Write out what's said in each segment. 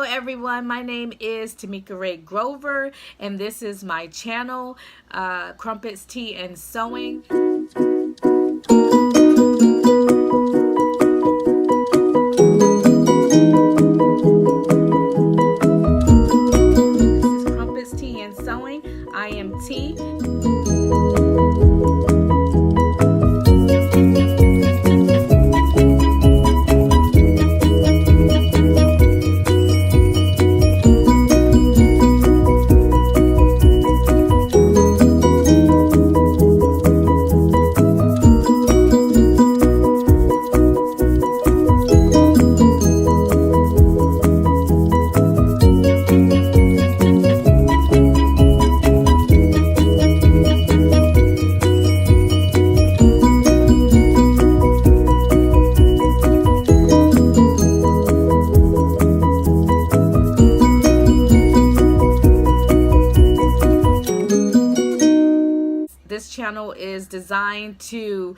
everyone, my name is Tamika Ray Grover and this is my channel, Crumpets Tea and Sewing. This is Crumpets Tea and Sewing. I am T. This channel is designed to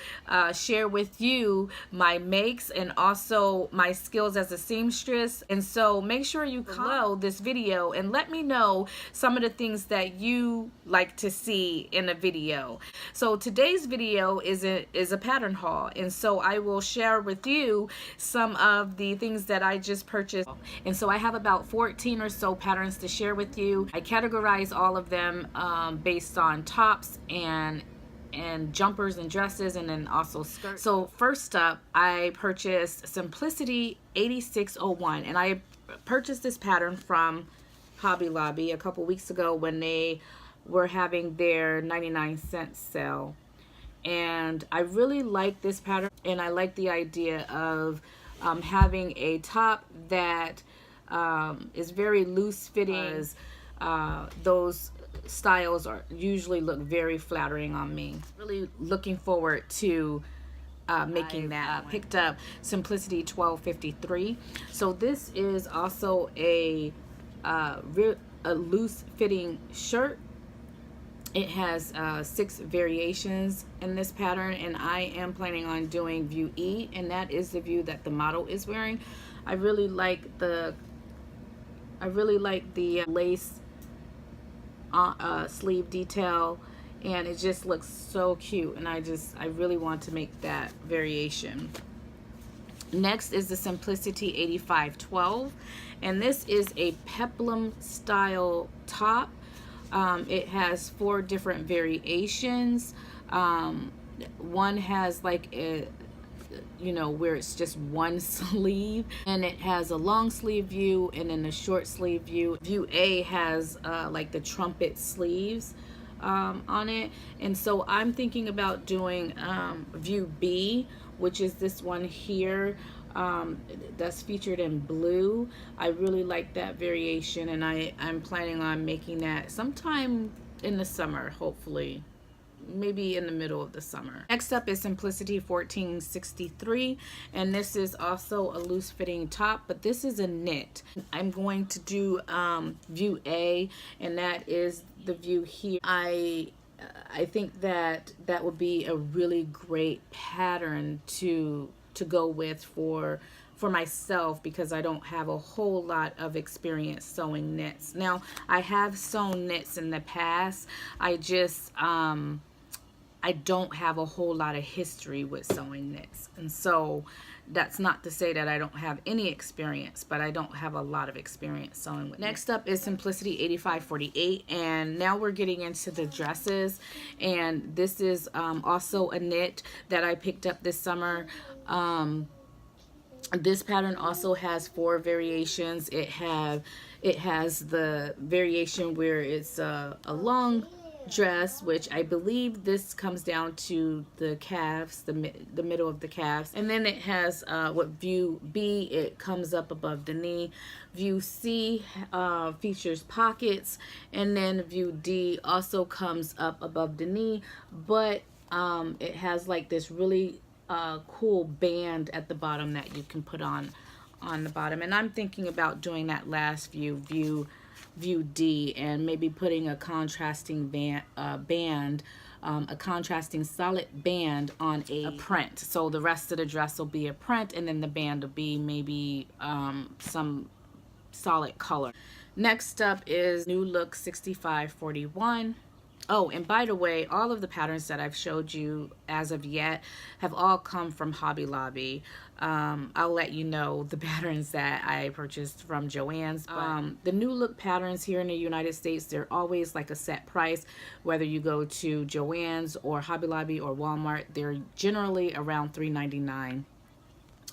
share with you my makes and also my skills as a seamstress. And so make sure you below this video and let me know some of the things that you like to see in a video. So today's video is a pattern haul, and so I will share with you some of the things that I just purchased. And so I have about 14 or so patterns to share with you. I categorize all of them based on tops and jumpers and dresses, and then also skirts. So first up, I purchased Simplicity 8601, and I purchased this pattern from Hobby Lobby a couple weeks ago when they were having their 99-cent sale. And I really like this pattern, and I like the idea of having a top that is very loose fitting. Those styles usually look very flattering on me. Really looking forward to making that. Picked up Simplicity 1253. So this is also a loose fitting shirt. It has 6 variations in this pattern, and I am planning on doing view E, and that is the view that the model is wearing. I really like the lace sleeve detail, and it just looks so cute, and I really want to make that variation. Next is the Simplicity 8512, and this is a peplum style top. It has 4 different variations. One has like a, where it's just one sleeve, and it has a long sleeve view and then a short sleeve view. View A has like the trumpet sleeves on it, and so I'm thinking about doing view B, which is this one here, that's featured in blue. I really like that variation, and I'm planning on making that sometime in the summer, hopefully. Maybe in the middle of the summer. Next up is Simplicity 1463, and this is also a loose fitting top, but this is a knit. I'm going to do view A, and that is the view here. I think that would be a really great pattern to go with for myself, because I don't have a whole lot of experience sewing knits. Now, I have sewn knits in the past. I don't have a whole lot of history with sewing knits, and so that's not to say that I don't have any experience, but I don't have a lot of experience sewing with. Next up is Simplicity 8548, and now we're getting into the dresses, and this is also a knit that I picked up this summer. This pattern also has 4 variations. It has the variation where it's a long dress, which I believe this comes down to the calves, the middle of the calves, and then it has what view B, it comes up above the knee. View C features pockets, and then view D also comes up above the knee, but it has like this really cool band at the bottom that you can put on the bottom, and I'm thinking about doing that last view D, and maybe putting a contrasting a contrasting solid band on a print. So the rest of the dress will be a print, and then the band will be maybe some solid color. Next up is New Look 6541. Oh, and by the way, all of the patterns that I've showed you as of yet have all come from Hobby Lobby. I'll let you know the patterns that I purchased from Joann's. The New Look patterns here in the United States, they're always like a set price. Whether you go to Joann's or Hobby Lobby or Walmart, they're generally around $3.99.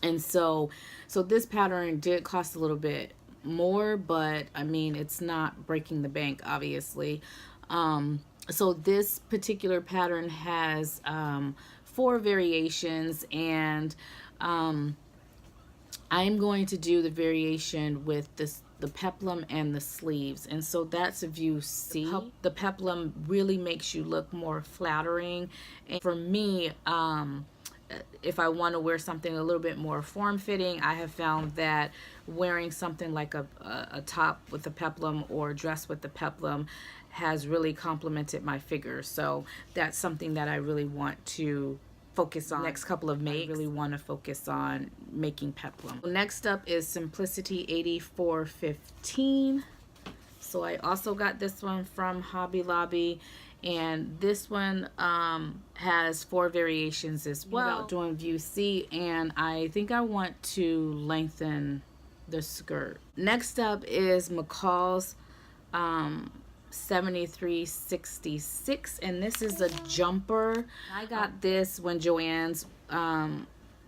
And so this pattern did cost a little bit more, but I mean, it's not breaking the bank, obviously. So this particular pattern has 4 variations, and I'm going to do the variation with the peplum and the sleeves, and so that's a view C. The peplum really makes you look more flattering, and for me, if I want to wear something a little bit more form-fitting, I have found that wearing something like a top with the peplum or a dress with the peplum has really complemented my figure. So that's something that I really want to focus on. Next couple of makes, I really want to focus on making peplum. Next up is Simplicity 8415. So I also got this one from Hobby Lobby, and this one has 4 variations as well. About doing view C, and I think I want to lengthen the skirt. Next up is McCall's 7366, and this is a jumper. I got this when Joann's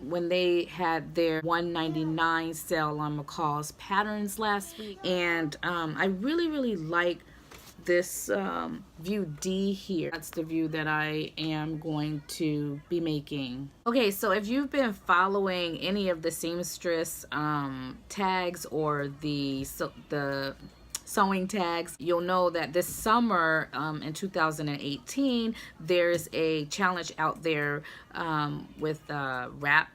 when they had their $1.99 sale on McCall's patterns last week, and I really like this view D here. That's the view that I am going to be making. Okay, so if you've been following any of the seamstress tags or the sewing tags, you'll know that this summer in 2018 there's a challenge out there with wrap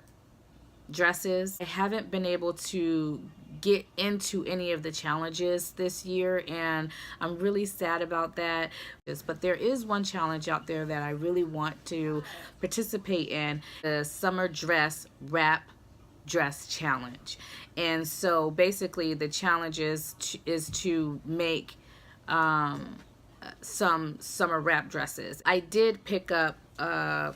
dresses. I haven't been able to get into any of the challenges this year, and I'm really sad about that. But there is one challenge out there that I really want to participate in, the summer dress wrap dress challenge. And so basically the challenge is to make some summer wrap dresses. I did pick up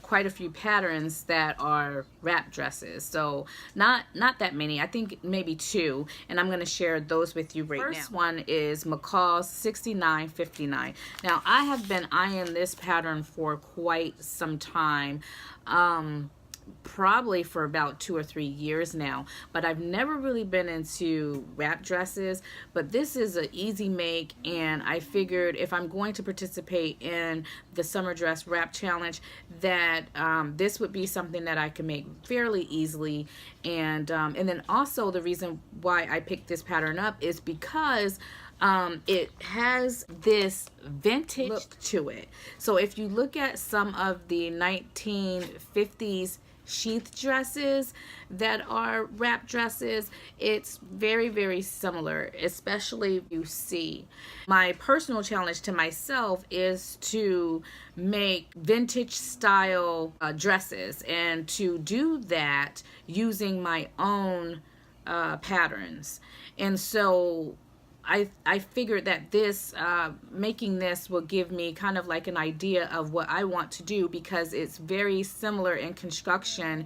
quite a few patterns that are wrap dresses, so not that many. I think maybe 2, and I'm going to share those with you right now. First one is McCall's 6959. Now I have been eyeing this pattern for quite some time, probably for about 2 or 3 years now, but I've never really been into wrap dresses. But this is an easy make, and I figured if I'm going to participate in the summer dress wrap challenge, that this would be something that I can make fairly easily. And then also the reason why I picked this pattern up is because it has this vintage look to it. So if you look at some of the 1950s sheath dresses that are wrap dresses, it's very similar, especially if you see. My personal challenge to myself is to make vintage style dresses, and to do that using my own patterns. And so I figured that this making this will give me kind of like an idea of what I want to do, because it's very similar in construction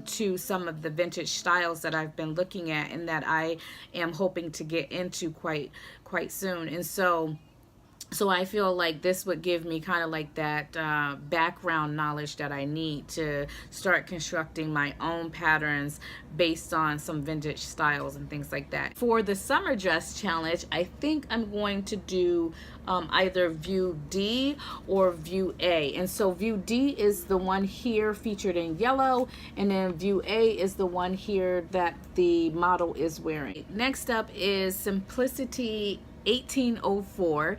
to some of the vintage styles that I've been looking at and that I am hoping to get into quite soon. And so I feel like this would give me kind of like that background knowledge that I need to start constructing my own patterns based on some vintage styles and things like that. For the summer dress challenge, I think I'm going to do either view D or view A. And so view D is the one here featured in yellow, and then view A is the one here that the model is wearing. Next up is Simplicity 1804,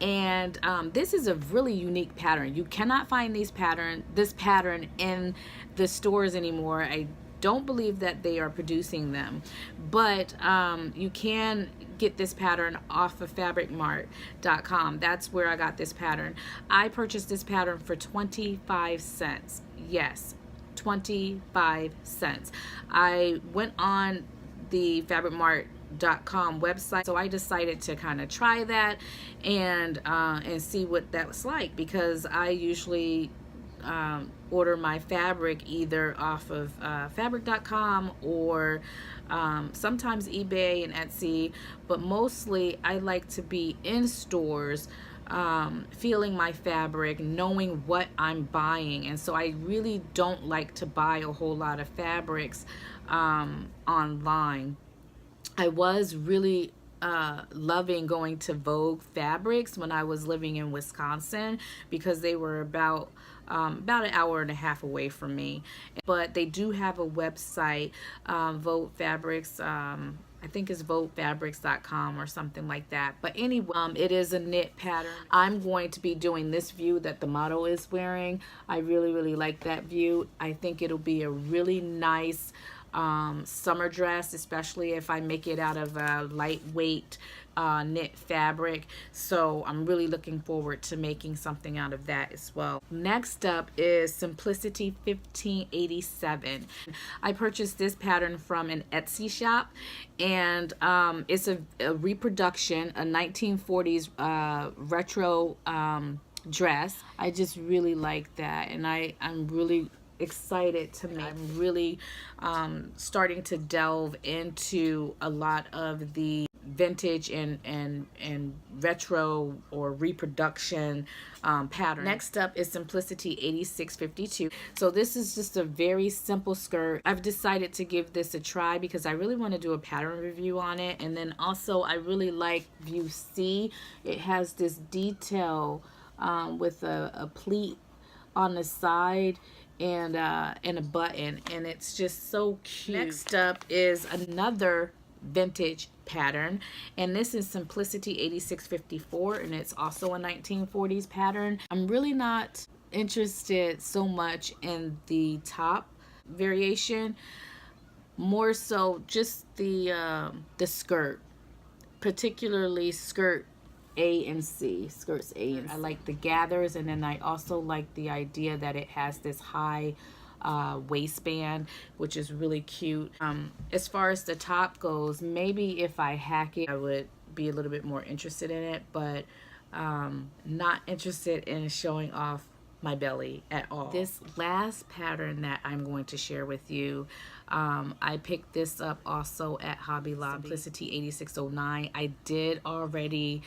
and this is a really unique pattern. You cannot find this pattern in the stores anymore. I don't believe that they are producing them, but you can get this pattern off of fabricmart.com. That's where I got this pattern. I purchased this pattern for 25 cents. Yes, 25 cents. I went on the Fabric Mart fabric.com website. So I decided to kind of try that and see what that was like, because I usually order my fabric either off of fabric.com or sometimes eBay and Etsy, but mostly I like to be in stores, feeling my fabric, knowing what I'm buying. And so I really don't like to buy a whole lot of fabrics online. I was really loving going to Vogue Fabrics when I was living in Wisconsin, because they were about an hour and a half away from me. But they do have a website, Vogue Fabrics. I think it's voguefabrics.com or something like that. But anyway, it is a knit pattern. I'm going to be doing this view that the model is wearing. I really, really like that view. I think it'll be a really nice summer dress, especially if I make it out of a lightweight knit fabric. So I'm really looking forward to making something out of that as well. Next up is Simplicity 1587. I purchased this pattern from an Etsy shop, and it's a reproduction, a 1940s retro dress. I just really like that, and I'm really excited to make. I'm really starting to delve into a lot of the vintage and retro or reproduction pattern. Next up is Simplicity 8652. So this is just a very simple skirt. I've decided to give this a try because I really want to do a pattern review on it. And then also I really like view C. It has this detail with a pleat on the side and a button, and it's just so cute. Next up is another vintage pattern, and this is Simplicity 8654, and it's also a 1940s pattern. I'm really not interested so much in the top variation, more so just the skirt, particularly skirt A and C, skirts A and C. I like the gathers, and then I also like the idea that it has this high waistband, which is really cute. As far as the top goes, maybe if I hack it, I would be a little bit more interested in it, but not interested in showing off my belly at all. This last pattern that I'm going to share with you, I picked this up also at Hobby Lobby, Simplicity 8609. I did already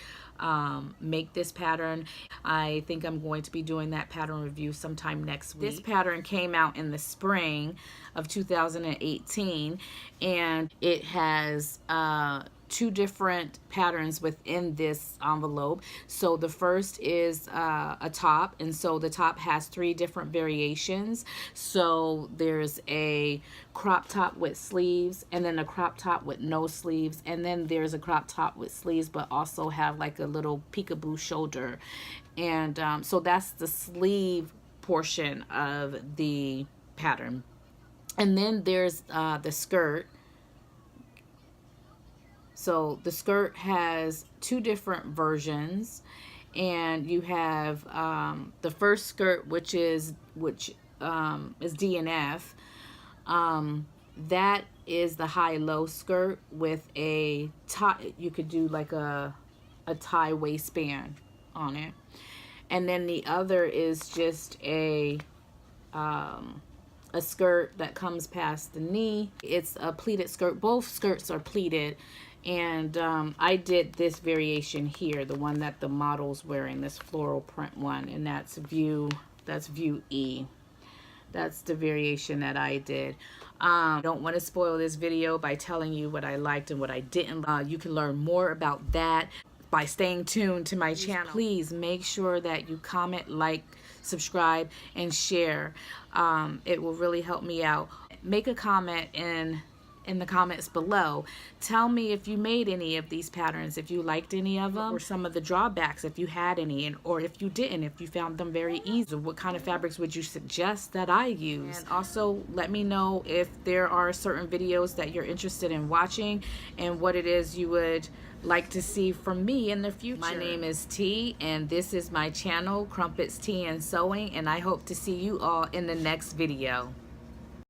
make this pattern. I think I'm going to be doing that pattern review sometime next week. This pattern came out in the spring of 2018, and it has two different patterns within this envelope. So the first is a top, and so the top has three different variations. So there's a crop top with sleeves, and then a crop top with no sleeves, and then there's a crop top with sleeves but also have like a little peekaboo shoulder. And so that's the sleeve portion of the pattern. And then there's the skirt. So the skirt has two different versions, and you have the first skirt, which is D&F. That is the high-low skirt with a tie. You could do like a tie waistband on it, and then the other is just a skirt that comes past the knee. It's a pleated skirt. Both skirts are pleated. And I did this variation here, the one that the model's wearing, this floral print one, and that's view E. That's the variation that I did. I don't want to spoil this video by telling you what I liked and what I didn't. You can learn more about that by staying tuned to my channel. Please make sure that you comment, like, subscribe, and share. It will really help me out. Make a comment in the comments below. Tell me if you made any of these patterns, if you liked any of them, or some of the drawbacks, if you had any, or if you didn't, if you found them very easy. What kind of fabrics would you suggest that I use? And also let me know if there are certain videos that you're interested in watching and what it is you would like to see from me in the future. My name is T, and this is my channel, Crumpets Tea and Sewing, and I hope to see you all in the next video.